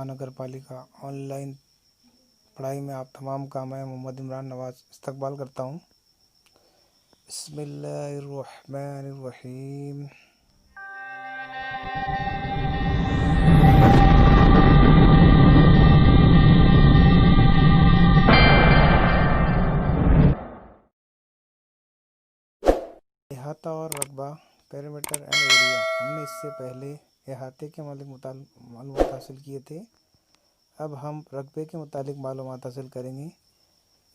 महानगर पालिका ऑनलाइन पढ़ाई में आप तमाम का मैं मोहम्मद इमरान नवाज़ इस्तकबाल करता हूँ। बिस्मिल्लाहिर्रहमानिर्रहीम। अहाता और रकबा, पेरीमीटर एंड एरिया। हमने इससे पहले अहाते के मालूमात हासिल किए थे। अब हम रकबे के मुतालिक मालूमात हासिल करेंगे।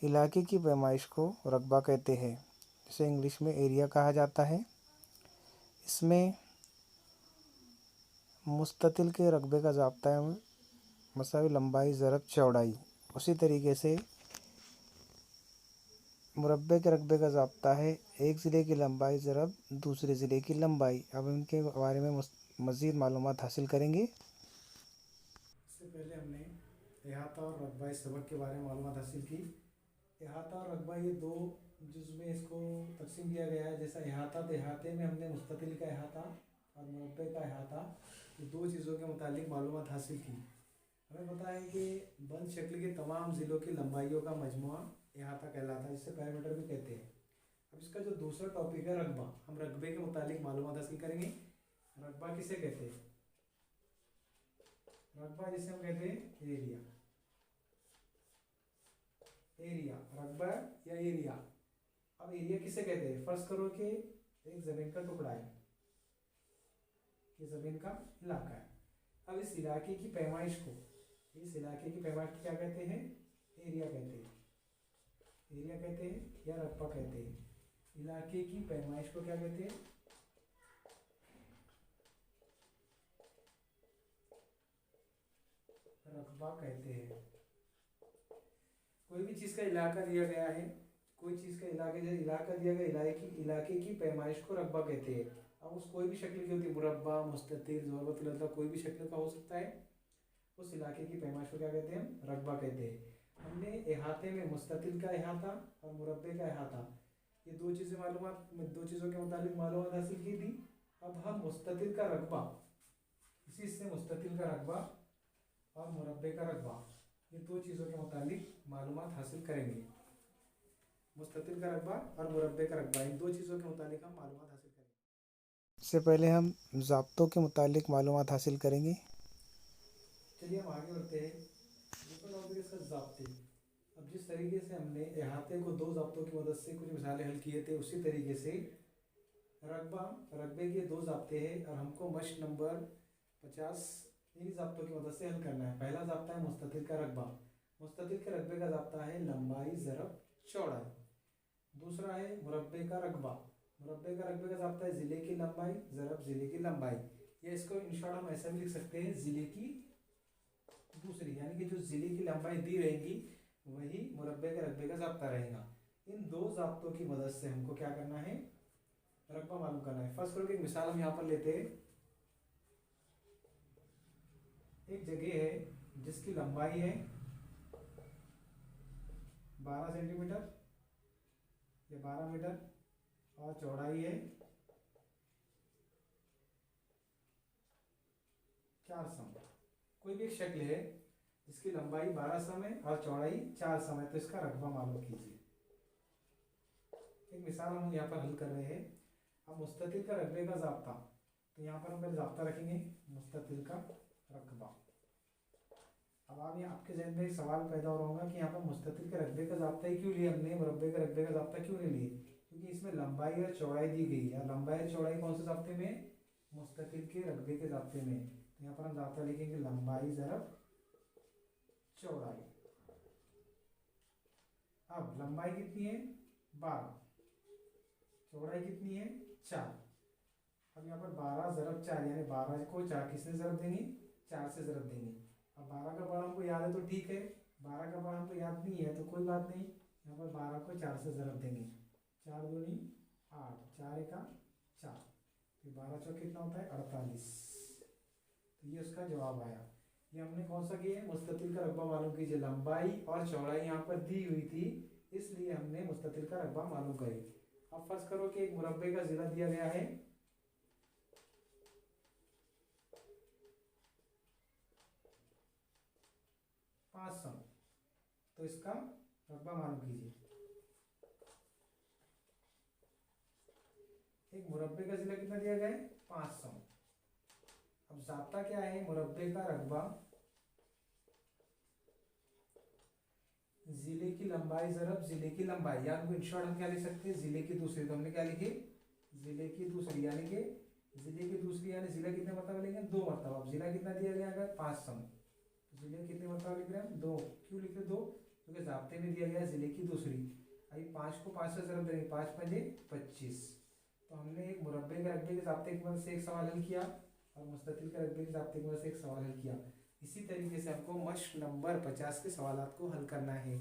इलाके की पैमाइश को रकबा कहते हैं, जिसे इंग्लिश में एरिया कहा जाता है। इसमें मुस्ततिल के रकबे का ज़ाब्ता है मसावी लंबाई ज़रब चौड़ाई। उसी तरीके से मुरब्बे के रकबे का ज़ाब्ता है एक ज़िले की लंबाई ज़रब दूसरे ज़िले की लंबाई। अब इनके बारे में मज़ीद मालूमात हासिल करेंगे। इससे पहले हमने अहाता और रकबा इस सबक के बारे में मालूमात हासिल की। अहाता और रकबा ये दो जिसमें इसको तकसीम किया गया है। जैसा अहाता, तो अहाते में हमने मुस्ततिल का अहाता और मुरब्बे का अहाता, ये दो चीज़ों के मुतालिक मालूमात हासिल की। हमें पता है कि बंद शक्ल के तमाम ज़िलों की लंबाइयों का मजमुआ अहाता कहलाता है, जिसे पैरामीटर भी कहते हैं। अब इसका जो दूसरा टॉपिक है रकबा, हम रकबे के मुतालिक मालूमात हासिल करेंगे। रकबा किसे कहते हैं? रकबा जिसे हम कहते हैं एरिया। एरिया, रकबा या एरिया। अब एरिया किसे कहते हैं? फर्ज करो कि एक ज़मीन का टुकड़ा है, ये ज़मीन का इलाका है। अब इस इलाके की पैमाइश को, इस इलाके की पैमाइश को क्या कहते हैं? एरिया कहते हैं। एरिया कहते हैं या रकबा कहते हैं। इलाके की पैमाइश को क्या कहते हैं? रकबा कहते हैं। कोई भी चीज़ का इलाका दिया गया है, कोई चीज़ का इलाका दिया गया, इलाके की पैमाइश को रकबा कहते हैं। अब उस कोई भी शक्ल की होती है, मुरब्बा, मुस्ततिल, ज़ुरबतुल, कोई भी शक्ल का हो सकता है। उस इलाके की पैमाइश को क्या कहते हैं? हम रकबा कहते हैं। हमने अहाते में मुस्ततिल का अहाता और मुरब्बे का अहाता, ये दो चीज़ों के मुताबिक मालूमात हासिल की थी। अब हम मुस्ततिल का रकबा, इसी से मुस्ततिल का रकबा और मुरब्बे का रकबा, ये दो चीज़ों के मुताबिक मालूमात हासिल करेंगे। मुस्ततिल का रकबा और मुरब्बे का रकबा, इन दो चीज़ों के मुताबिक हम मालूमात हासिल करेंगे। इससे पहले हम ज़ाब्तों के मुतालिक मालूमात हासिल करेंगे। चलिए हम आगे बढ़ते हैं। दूसरा टॉपिक इसका ज़ाब्ते। अब जिस तरीके से हमने अहाते को दो ज़ाब्तों की मदद से कुछ मिसालें हल किए थे, उसी तरीके से रकबे के दो ज़ाब्ते हैं और हमको मश्क नंबर 50 इन ज़ाब्तों की मदद से हल करना है। पहला ज़ाब्ता है मुस्ततिल का रकबा। मुस्ततिल के रकबे का ज़ाब्ता है लंबाई ज़रब चौड़ाई। दूसरा है मुरब्बे का रकबा। मुरब्बे का रकबे का ज़ाब्ता है ज़िले की लंबाई ज़रब ज़िले की लंबाई। या इसको इन शॉर्ट हम ऐसा भी लिख सकते हैं, ज़िले की दूसरी, यानी कि जो ज़िले की लंबाई दी रहेगी वही मुरब्बे के रकबे का ज़ाब्ता रहेगा। इन दो ज़ाब्तों की मदद से हमको क्या करना है? रकबा मालूम करना है। फर्स्ट करो एक मिसाल हम यहाँ पर लेते हैं। एक जगह है जिसकी लंबाई है 12 सेंटीमीटर या 12 मीटर और चौड़ाई है 4 सम। कोई भी एक शक्ल है जिसकी लंबाई 12 सम है और चौड़ाई 4 सम है, तो इसका रकबा मालूम कीजिए। एक मिसाल हम यहाँ पर हल कर रहे हैं। अब मुस्ततिल का रकबे का ज़ाब्ता, तो यहाँ पर हम पहले ज़ाब्ता रखेंगे मुस्ततिल का रकबा। अब आप यहाँ आपके जहन में एक सवाल पैदा हो रहा होगा कि यहाँ पर मुस्ततिल के रकबे का ज़ाब्ता ही क्यों लिया हमने, मुरब्बे के रकबे का ज़ाब्ता क्यों नहीं लिए? क्योंकि इसमें लंबाई और चौड़ाई दी गई है। लंबाई और चौड़ाई कौन से ज़ाब्ते में? मुस्ततिल के रकबे के ज़ाब्ते में। तो यहाँ पर हम ज़ाब्ता लिखेंगे लंबाई ज़रब चौड़ाई। अब लंबाई कितनी है? 12। चौड़ाई कितनी है? 4। अब यहाँ पर 12 ज़रब 4, यानी 12 को 4 किससे ज़रब देंगे? 4 से ज़रब देंगे। अब 12 का बार हमको याद है तो ठीक है, 12 का बार हमको याद नहीं है तो कोई बात नहीं। यहाँ पर 12 को 4 से ज़रब देंगे। 4 दूनी 8, 4 एका 4, फिर 12 चौक कितना होता है? 48। तो ये उसका जवाब आया। ये हमने कौन सा किया है? मुस्ततिल का रकबा मालूम कीजिए। लंबाई और चौड़ाई यहाँ पर दी हुई थी, इसलिए हमने मुस्ततिल का रकबा मालूम करी। अब फर्ज करो कि एक मुरब्बे का ज़िला दिया गया है, 5 सम, तो इसका रकबा मालूम कीजिए। एक मुरब्बे का जिला कितना दिया गया है 5 सम। अब जाब्ता क्या है, मुरब्बे का रकबा जिले की लंबाई जरब जिले की लंबाई, या इन शॉर्ट हम क्या लिख सकते हैं, जिले की दूसरी, तो हमने क्या लिखे जिले की दूसरी, यानी कि जिले की दूसरी यानी जिला कितने मरतबा लेंगे 2 मरतबा। अब जिला कितना दिया गया अगर 5 सम, जिले कितने मरतबा लिख रहे हैं हम 2, क्यों लिख रहे 2, क्योंकि जाब्ते में दिया गया है जिले की दूसरी। अभी 5 को 5 से जरब देंगे, 5 पंजे 25। तो हमने एक मुरब्बे के रकबे के जाब्ते की मदद से एक सवाल हल किया और मुस्ततिल के रकबे के जाब्ते की मदद से एक सवाल हल किया। इसी तरीके से हमको मश्क नंबर 50 के सवालात को हल करना है,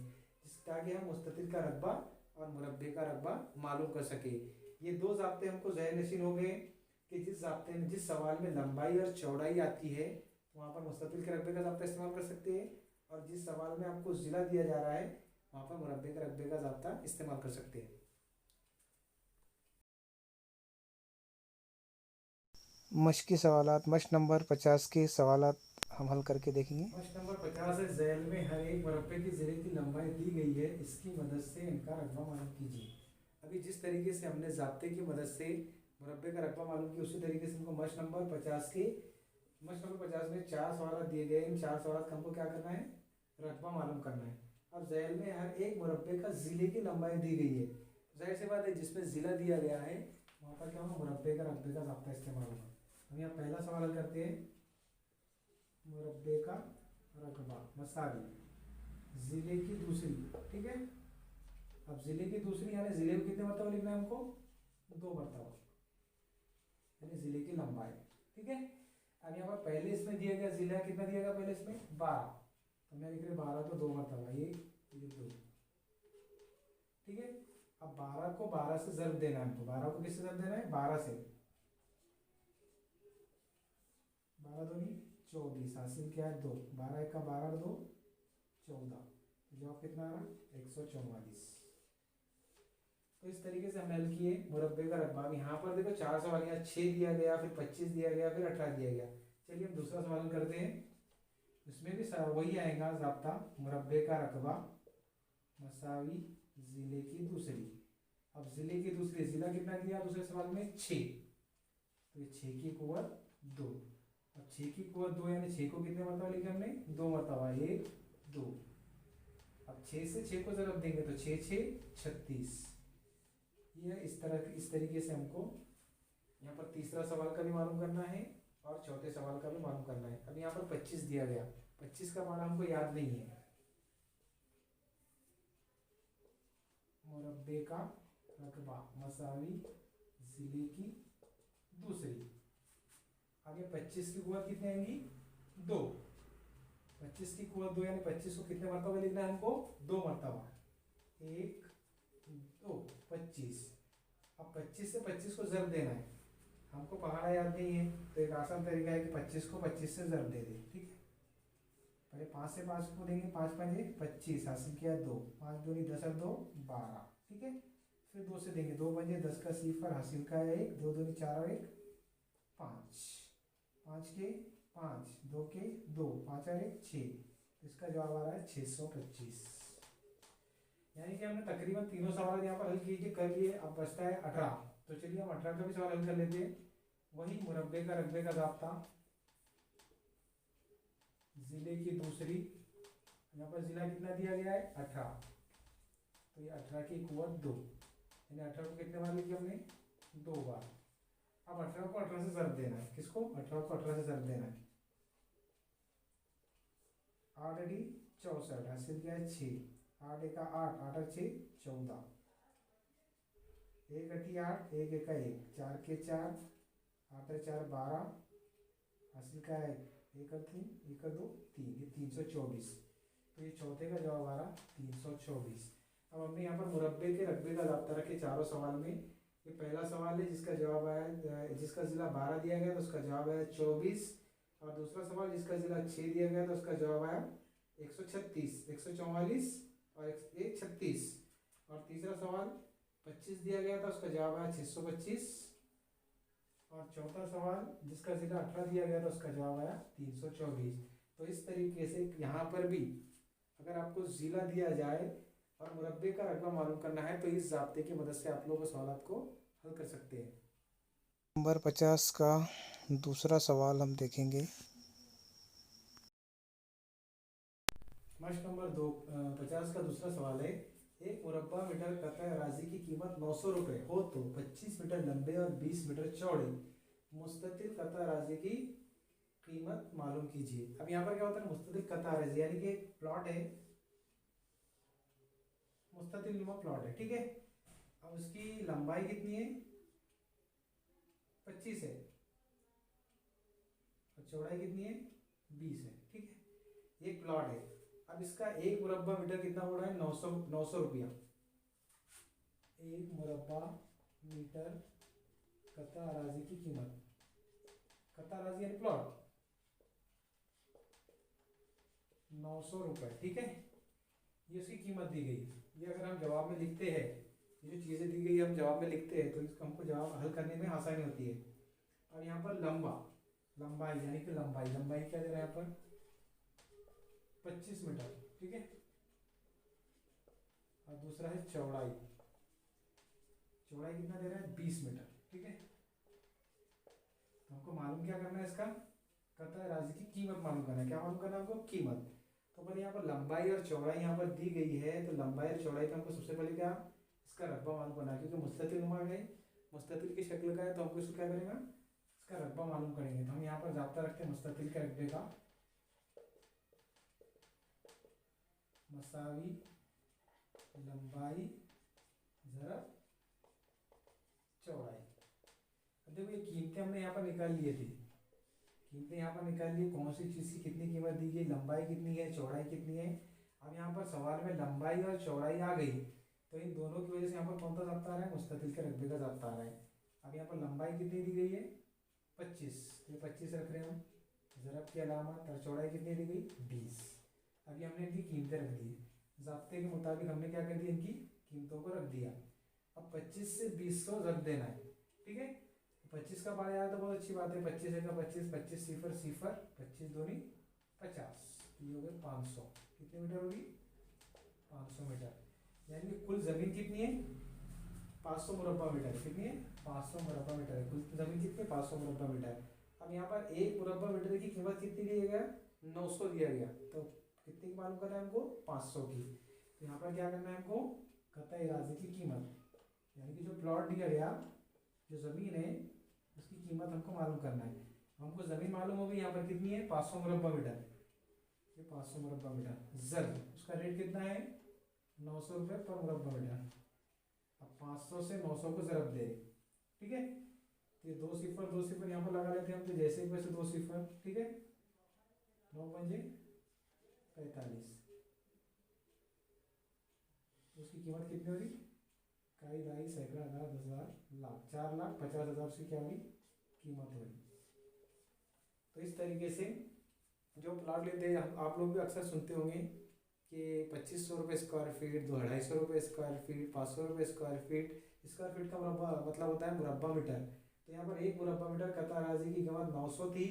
ताकि हम मुस्ततिल का रकबा और मुरब्बे का रकबा मालूम कर सके। ये 2 जाब्ते हमको ज़हन नशीन हो गए कि जिस जाब्ते में जिस सवाल में लंबाई और चौड़ाई आती है वहाँ पर मुस्ततिल के रकबे का जाब्ता इस्तेमाल कर सकते हैं, और जिस सवाल में आपको ज़िला दिया जा रहा है वहाँ पर मुरब्बे के रकबे का जाब्ता इस्तेमाल कर सकते हैं। मश्की सवालात, मश्क नंबर 50 के सवालात हम हल करके देखेंगे। मश्क नंबर 50 है, ज़ैल में हर एक मुरब्बे की ज़िले की लंबाई दी गई है, इसकी मदद से इनका रकबा मालूम कीजिए। अभी जिस तरीके से हमने जाब्ते की मदद से मुरब्बे का रकबा मालूम किया, उसी तरीके से हमको मश्क नंबर 50 में 4 सवाल दिए गए। इन 4 सवाल का हमको क्या करना है, रकबा मालूम करना है। अब ज़ैल में हर एक मुरब्बे का ज़िले की लंबाई दी गई है, जाहिर सी बात है जिसमें ज़िला दिया गया है वहाँ पर क्या होगा, मुरब्बे का रकबे का जाब्ता इस्तेमाल होगा। हम यहाँ पहला सवाल हल करते हैं, मुरब्बे का रकबा मसावी जिले की दूसरी, ठीक है। अब जिले की दूसरी यानी जिले को कितने मरतबा लिखना है हमको 2 मरतबा, यानी जिले की लंबाई, ठीक है। अब यहाँ पर पहले इसमें दिया गया जिला कितना दिया गया, पहले इसमें 12, तो मैं लिख रहे 12 को 2 मरतबा, ये 2, ठीक है। अब 12 को 12 से जर्ब देना है हमको, 12 को किससे जर्ब देना है 12 से, 12 दूनी 24, हासिल क्या है 2, 12 1 का 12 2 14, जवाब कितना आ रहा 144। तो इस तरीके से हमने हल किए मुरब्बे का रकबा। यहाँ पर देखो 4 सवाल, यहाँ 6 दिया गया, फिर 25 दिया गया, फिर 18 दिया गया। चलिए हम दूसरा सवाल करते हैं, इसमें भी वही आएगा ज़ाब्ता, मुरब्बे का रकबा मसावी जिले की दूसरी। अब जिले की दूसरी, जिला कितना दिया दूसरे सवाल में 6, तो ये 6 की कुव्वत 2। अब 6 की कुव्वत 2 यानी 6 को कितने मरतबा लिखा हमने 2 मरतबा, 1 2। अब 6 से 6 को जरब देंगे तो 6 6 36। ये इस तरीके से हमको यहाँ पर तीसरा सवाल का भी मालूम करना है और चौथे सवाल का भी मालूम करना है। अब यहाँ पर 25 दिया गया, 25 का मान हमको याद नहीं है, मुरब्बे का रकबा मसावी जिले की दूसरी। आगे 25 की कुव्वत कितनी आएंगी 2, 25 की कुव्वत 2 यानी 25 को कितने मरतबा लिखना है हमको 2 मरतबा, 1 2 25। अब 25 से 25 को जर्ब देना है, हमको पहाड़ा याद नहीं है, तो एक आसान तरीका है कि 25 को 25 से जर्ब दे दें, ठीक है। पहले 5 से 5 को देंगे, 5 पंजे 25, हासिल किया 2, 5 दूनी 10 और 2 12, ठीक है। फिर 2 से देंगे, 2 पंजे 10 का 0, हासिल का 1, 2 दूनी 4 और 1 5, 5 के 5, 2 के 2, 5 और 1 6, तो इसका जवाब आ रहा है 625। यानी कि हमने तकरीबन तीनों सवाल यहाँ पर हल कीजिए कर लिए। अब बचता है 18, तो चलिए हम 18 का भी सवाल हल कर लेते हैं। वही मुरब्बे का रकबे का जाब्ता जिले की दूसरी, यहाँ पर जिला कितना दिया गया है 18, तो ये 18 की कुव्वत 2, यानी 18 को कितने बार लिखिए हमने 2 बार। अब 18 को 18 से जर्ब देना है, किसको 18 को 18 से जर्ब देना है, 8 अड़ी 64, हासिल किया है 6, 8 1 8, 8 और 6 14, 1 अठी 8, 1 1 1, 4 के 4, 8 और 4 12, हासिल का है 1 और 3, 1 और 2 3, ये 324। तो ये चौथे का जवाब आ रहा 324। अब हमने यहाँ पर मुरब्बे के रकबे का जाब्ता रखे चारों सवाल में। ये पहला सवाल है जिसका जवाब आया, जिसका जिला 12 दिया गया तो उसका जवाब आया 24, और दूसरा सवाल जिसका जिला 6 दिया गया तो उसका जवाब आया 136, 144 और 136, और तीसरा सवाल 25 दिया गया था उसका जवाब आया 625, और चौथा सवाल जिसका जिला 18 दिया गया था उसका जवाब आया 324। तो इस तरीके से यहाँ पर भी अगर आपको ज़िला दिया जाए और मुरब्बे का रकबा मालूम करना है तो इस ज़ाब्ते की मदद से आप लोग उस सवाल को हल कर सकते हैं। नंबर 50 का दूसरा सवाल हम देखेंगे। मश्क नंबर 50 का दूसरा सवाल है, एक मुरब्बा मीटर कतई अराजी की कीमत 900 रुपये हो तो 25 मीटर लंबे और 20 मीटर चौड़े मुस्ततिल कतई अराजी की कीमत मालूम कीजिए। अब यहाँ पर क्या होता है, मुस्ततिल कतई अराजी यानी कि एक प्लॉट है, मुस्ततिल नुमा प्लॉट है, ठीक है। अब उसकी लंबाई कितनी है, 25 है, और चौड़ाई कितनी है, 20 है, ठीक है। ये प्लॉट है। अब इसका एक मुरब्बा मीटर कितना हो रहा है, 900 रुपया। एक मुरब्बा मीटर कतई अराजी की कीमत, कतई अराजी यानी प्लॉट, 900 रुपये, ठीक है। ये उसकी कीमत दी गई। ये अगर हम जवाब में लिखते हैं, ये जो चीज़ें दी गई हम जवाब में लिखते हैं तो इसको हमको जवाब हल करने में आसानी होती है। अब यहाँ पर लंबाई यानी कि लंबाई क्या दे रहा है यहाँ पर, 25 मीटर, ठीक है। और दूसरा है चौड़ाई कितना दे रहा है, 20 मीटर, ठीक है। तो हमको मालूम क्या करना है, इसका कतई अराजी की कीमत मालूम करना है। क्या मालूम करना है हमको, कीमत। तो पहले यहाँ पर लंबाई और चौड़ाई यहाँ पर दी गई है, तो लंबाई और चौड़ाई का हमको सबसे पहले क्या, इसका रकबा मालूम करना है, क्योंकि मुस्ततिल नुमा है, मुस्ततिल की शक्ल का है, तो हमको इसको क्या करेंगे, इसका रकबा मालूम करेंगे। तो हम यहाँ पर जाब्ता रखते हैं मुस्ततिल के रकबे का, मसावी लंबाई ज़रब चौड़ाई। अब देखो ये कीमतें हमने यहाँ पर निकाल लिए थी, कीमतें यहाँ पर निकाल ली, कौन सी चीज़ की कितनी कीमत दी गई, लंबाई कितनी है, चौड़ाई कितनी है। अब यहाँ पर सवाल में लंबाई और चौड़ाई आ गई, तो इन दोनों की वजह से यहाँ पर कौन सा ज़ाब्ता आ रहा है, मुस्ततिल के रकबे का ज़ाब्ता आ रहा है। अब यहाँ पर लंबाई कितनी दी गई है, 25, तो 25 रख रहे हैं हम, ज़रब की अलामत, और चौड़ाई कितनी दी गई, 20। अभी हमने इनकी कीमतें रख दी, ज़ाब्ते के मुताबिक हमने क्या कर दिया, इनकी कीमतों को रख दिया। अब 25 से 20 को ज़रब देना है, ठीक है। 25 का बार आया तो बहुत अच्छी बात है, 25 है का 25, 25 सिफर सिफर, 25 दूनी 50, ये हो गए 500। कितने मीटर होगी, 500 मीटर। यानी कि कुल ज़मीन कितनी है, 500 मुरब्बा मीटर। कितनी है, 500 मुरब्बा मीटर है। कुल ज़मीन कितनी है, 500 मुरब्बा मीटर। अब यहाँ पर एक मुरब्बा मीटर की कीमत कितनी दिया गया, 900 दिया गया, तो कितनी की मालूम करना है हमको, 500 की। तो यहाँ पर क्या करना है हमको, कतई अराजी की कीमत यानी कि जो प्लॉट दिया गया, जो ज़मीन है उसकी कीमत हमको मालूम करना है। हमको ज़मीन मालूम होगी, यहाँ पर कितनी है, 500 मुरब्बा मीटर, ये 500 मुरब्बा मीटर। ज़र्ब उसका रेट कितना है, 900 रुपये पर मुरब्बा मीटर। अब 500 से 900 को ज़रब दे, ठीक है। तो ये दो सिफर यहाँ पर लगा लेते हैं हम, तो जैसे ही वैसे 2 सिफर, ठीक है। 9 पंजे 45, तो उसकी कीमत कितनी होगी, कई ढाई सैकड़ा हज़ार 10,000 लाख, 4,50,000 उसकी क्या होगी, कीमत होगी। तो इस तरीके से जो प्लाट लेते हैं, आप लोग भी अक्सर सुनते होंगे कि 2500 रुपये स्क्वायर फीट, 250 रुपये स्क्वायर फीट, 500 रुपये स्क्वायर फीट। स्क्वायर फीट का मुरब्बा मतलब होता है मुरब्बा मीटर। तो यहाँ पर एक मुरब्बा मीटर कतई अराजी की कीमत 900 थी,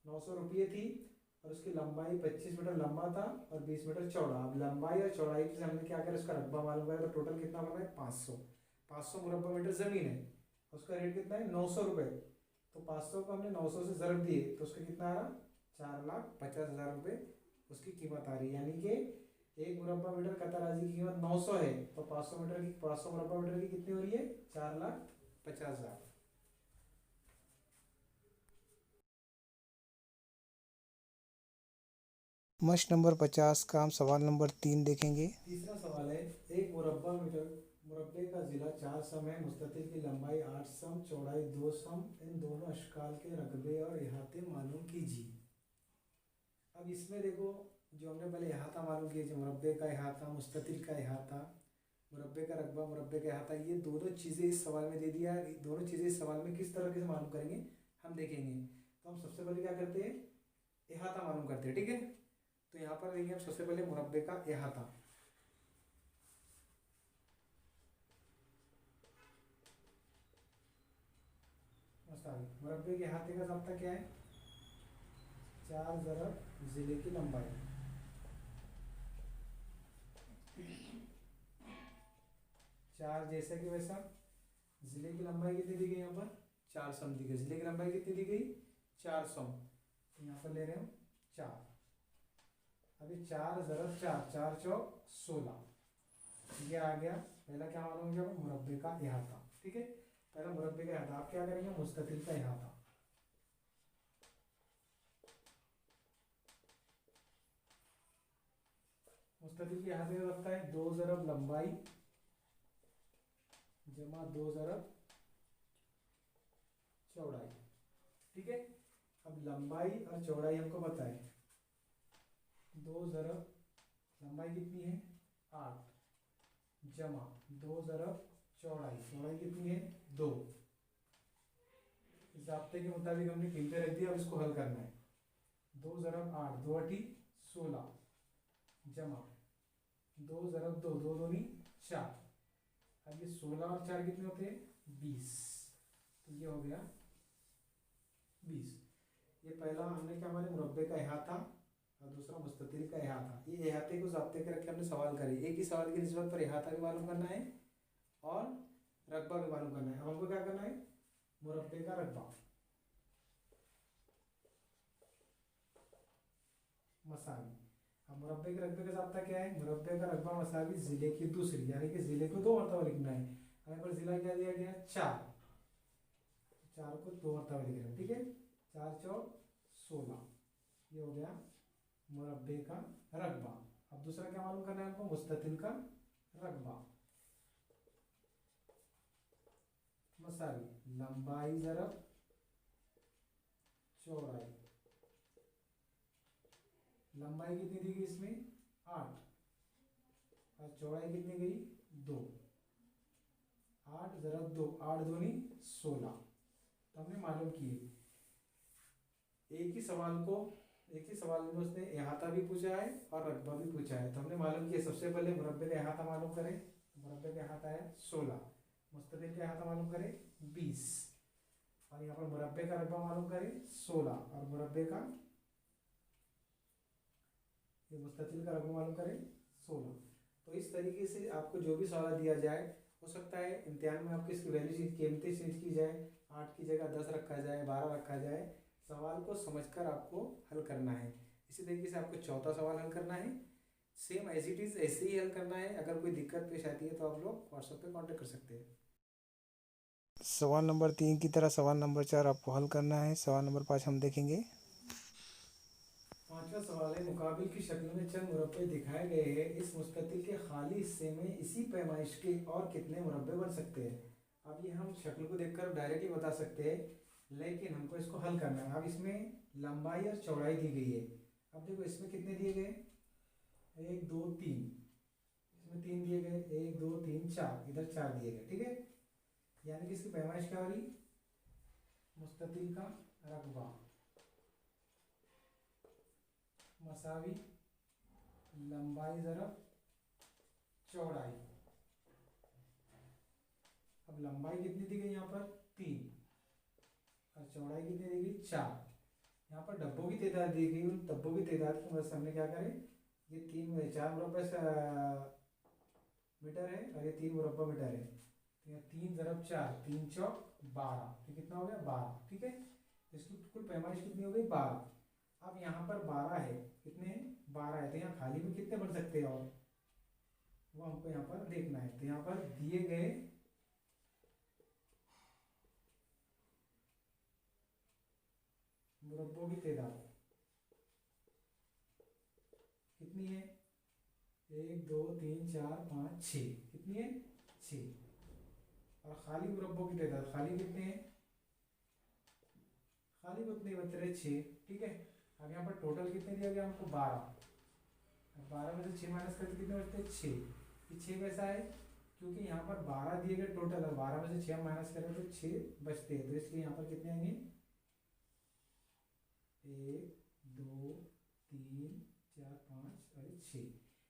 900 रुपये थी, और उसकी लंबाई 25 मीटर लंबा था और 20 मीटर चौड़ा। अब लंबाई और चौड़ाई से हमने क्या करा, उसका रकबा मालूम करा, तो टोटल कितना बना है, 500। 500 मुरब्बा मीटर ज़मीन है, उसका रेट कितना है, 900 रुपये। तो 500 को हमने 900 से ज़रब दिए, तो उसका कितना आ रहा, 4,50,000 रुपये उसकी कीमत आ रही है। यानी कि एक मुरब्बा मीटर कतई अराजी की कीमत 900 है, तो 500 मुरब्बा मीटर की कितनी हो रही है, 4,50,000। मश्क नंबर 50 का हम सवाल नंबर 3 देखेंगे। तीसरा सवाल है, एक मुरब्बा मीटर मुरब्बे का ज़िला 4 सम है, मुस्ततिल की लंबाई 8 सम, चौड़ाई 2 सम, इन दोनों अशकाल के रकबे और इहाते मालूम कीजिए। अब इसमें देखो, जो हमने पहले इहाता मालूम किया, जो मुरब्बे का इहाता, मुस्ततिल का इहाता, मुरब्बे का रकबा, मुरब्बे का इहाता, ये दोनों चीज़ें इस सवाल में दे दिया। दोनों चीज़ें इस सवाल में किस तरह से मालूम करेंगे हम देखेंगे। तो हम सबसे पहले क्या करते हैं, इहाता मालूम करते हैं, ठीक है। तो यहाँ पर देंगे हम सबसे पहले मुरब्बे का इहाता। मुरब्बे के इहाते का ज़ाब्ता क्या है, 4 ज़रब ज़िले की लंबाई, 4 जैसा कि वैसा। जिले की लंबाई कितनी दी गई यहाँ पर? 4 सम दी गई। जिले की लंबाई कितनी दी गई? 4 सम। तो यहाँ पर ले रहे हो 4। अभी 4 ज़रब 4, 4 चौक 16। ये आ गया। पहला क्या मालूम हो गया? मुरब्बे का इहाता। ठीक है, पहला मुरब्बे का इहाता। आप क्या करेंगे? मुस्ततिल का इहाता। मुस्ततिल के इहाते में लगता है 2 ज़रब लंबाई जमा 2 ज़रब चौड़ाई। ठीक है, अब लंबाई और चौड़ाई हमको पता है। 2 ज़रब लंबाई कितनी है? 8 जमा 2 ज़रब चौड़ाई। चौड़ाई कितनी है? 2। इस ज़ाब्ते के मुताबिक हमने कीमतें रख दी। अब इसको हल करना है। 2 ज़रब 8, 2 8 16 जमा 2 ज़रब 2, 2 2 4। अब ये 16 और 4 कितने होते हैं? 20। तो ये हो गया 20। ये पहला हमने क्या माने? मुरब्बे का इहाता और दूसरा मुस्ततिल का इहाता। ये इहाते को ज़ाब्ते के रख के हमने सवाल करे। एक ही सवाल की निस्बत पर इहाता भी मालूम करना है और रकबा भी मालूम करना है। अब हमको क्या करना है? मुरब्बे का रकबा मसावी। अब मुरब्बे के रकबे का ज़ाब्ता क्या है? मुरब्बे का रकबा मसावी जिले की दूसरी, यानी कि जिले को 2 मरतबा लिखना है। यहाँ पर जिला क्या दिया गया? 4। 4 को 2 मरतबा लिख रहे हैं। ठीक है, 4 चौक 16। ये हो गया मुरब्बे का रकबा। अब दूसरा क्या मालूम करना है हमको? मुस्ततिल का रकबा मसावी लंबाई ज़रब चौड़ाई। लंबाई कितनी दी गई इसमें? 8 और चौड़ाई कितनी गई? 2। 8 ज़रब 2, 8 दूनी 16। तो हमने मालूम किए। एक ही सवाल में उसने इहाता भी पूछा है और रकबा भी पूछा है। तो हमने मालूम किया। सबसे पहले मुरब्बे का इहाता मालूम करें। मुरब्बे का इहाता है 16। मुस्ततिल का इहाता मालूम करें 20। और यहाँ पर मुरब्बे का रकबा मालूम करें 16 और मुरब्बे का ये मुस्ततिल का रकबा मालूम करें 16। तो इस तरीके से आपको जो भी सवाल दिया जाए, हो सकता है इम्तिहान में आपको इसकी वैल्यू कीमतें चेंज की जाए, 8 की जगह 10 रखा जाए, 12 रखा जाए। सवाल को समझकर आपको हल करना है। इसी तरीके से आपको चौथा सवाल हल करना है। सेम एज इट इज़ ऐसे ही हल करना है। अगर कोई दिक्कत पेश आती है तो आप लोग व्हाट्सएप पे कांटेक्ट कर सकते हैं। सवाल नंबर 3 की तरह सवाल नंबर 4 आपको हल करना है। सवाल नंबर 5 हम देखेंगे। पांचवा सवाल है, मुकाबिल की शक्ल में चंद मुरब्बे दिखाए गए हैं। इस मुस्ततिल के खाली हिस्से में इसी पैमाइश के और कितने मुरब्बे बन सकते हैं? अब ये हम शक्ल को देखकर डायरेक्टली बता सकते हैं, लेकिन हमको इसको हल करना है। अब इसमें लंबाई और चौड़ाई दी गई है। अब देखो इसमें कितने दिए गए? 1 2 3। इसमें 3 दिए गए, 1 2 3 4। इधर 4 दिए गए। ठीक है, यानी कि इसकी पैमाइश क्या हो रही? मुस्ततिल का रकबा मसावी लंबाई ज़रब चौड़ाई। अब लंबाई कितनी दी गई यहाँ पर? 3 और चौड़ाई कितनी दी गई? 4। यहाँ पर डब्बों की तादाद दी गई। उन डब्बों की तादाद की मदद से हमने क्या करें? ये 4 मुरब्बा मीटर है और ये 3 मुरब्बा मीटर है। तो यहाँ 3 ज़रब 4, 3 चौक 12। तो कितना हो गया? 12। ठीक है, इसकी कुल पैमाइश कितनी हो गई? 12। अब यहाँ पर 12 है। कितने हैं? 12 है। तो यहाँ खाली में कितने बढ़ सकते हैं और वो हमको यहाँ पर देखना है। तो यहाँ पर दिए गए मुरब्बों की तादाद कितनी है? 1 2 3 4 5 6। कितनी है? 6। और खाली मुरब्बों की तादाद खाली कितने हैं? खाली कितने बच रहे? 6। ठीक है, अब यहाँ पर टोटल कितने दिया गया हमको? 12। 12 में से 6 माइनस करके कितने बचते हैं? 6। ये 6 कैसा है? क्योंकि यहाँ पर 12 दिए गए टोटल और 12 में से 6 माइनस करें तो 6 बचते हैं। तो इसलिए यहाँ पर कितने आएंगे? 1 2 3 4 5 और 6।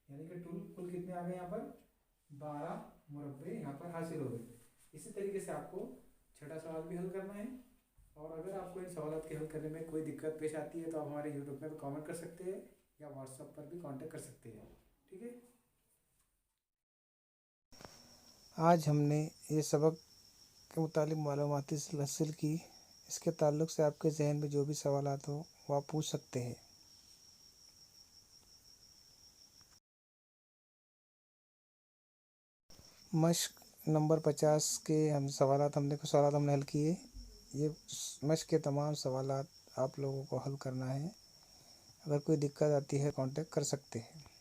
यानी कि कुल कितने आ गए यहाँ पर? 12 मुरब्बे यहाँ पर हासिल हो गए। इसी तरीके से आपको छठा सवाल भी हल करना है। और अगर आपको इन सवालों के हल करने में कोई दिक्कत पेश आती है तो आप हमारे यूट्यूब पे कमेंट कर सकते हैं या व्हाट्सएप पर भी कांटेक्ट कर सकते हैं। ठीक है। आज हमने ये सबक के मुतालिक मालूमात हासिल की। इसके ताल्लुक़ से आपके जहन में जो भी सवालात हो वो आप पूछ सकते हैं। मश्क नंबर 50 के कुछ सवालात हमने हल किए। ये मश्क के तमाम सवालात आप लोगों को हल करना है। अगर कोई दिक्कत आती है कांटेक्ट कर सकते हैं।